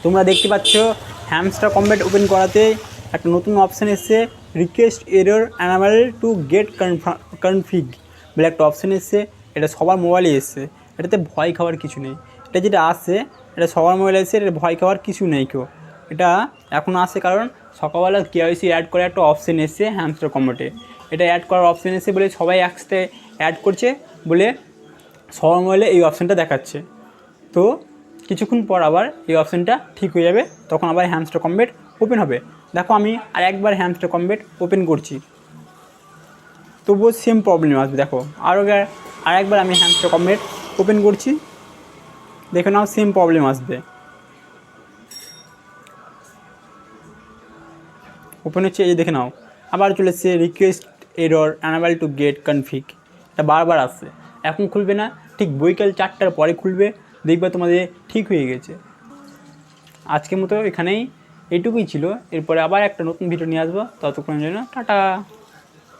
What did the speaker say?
তোমরা দেখতে পাচ্ছ হ্যামস্টার কম্ব্যাট ওপেন করাতে একটা নতুন অপশান এসছে, request error enable to get config বলে একটা অপশান এসছে। এটা সবার মোবাইলে এসছে, এটাতে ভয় খাওয়ার কিছু নেই। এটা যেটা আসছে এটা সবার মোবাইলে এসছে, এটা ভয় খাওয়ার কিছু নেই কেউ। এটা এখন আসে কারণ সকালবেলা কেওয়াইসি অ্যাড করে একটা অপশান এসছে হ্যামস্টার কম্ব্যাটে। এটা অ্যাড করার অপশান এসছে বলে সবাই একসাথে অ্যাড করছে বলে সবার মোবাইলে এই অপশানটা দেখাচ্ছে। তো কিছুক্ষণ পর আবার এই অপশানটা ঠিক হয়ে যাবে, তখন আবার হ্যামস্টার কম্ব্যাট ওপেন হবে। দেখো আমি আর একবার হ্যামস্টার কম্ব্যাট ওপেন করছি, তবুও সেম প্রবলেম আসবে। দেখো আর একবার আমি হ্যামস্টার কম্ব্যাট ওপেন করছি, দেখে নাও সেম প্রবলেম আসবে। ওপেন হচ্ছে, এই দেখে নাও আবার চলে এসছে request error enable to get config. এটা বারবার আসছে, এখন খুলবে না, ঠিক বৈকাল 4টার পরে খুলবে, দেখবে তোমাদের ঠিক হয়ে গেছে। আজকের মতো এখানেই এইটুকুই ছিল, এরপরে আবার একটা নতুন ভিডিও নিয়ে আসবো, ততক্ষণের জন্য টাটা।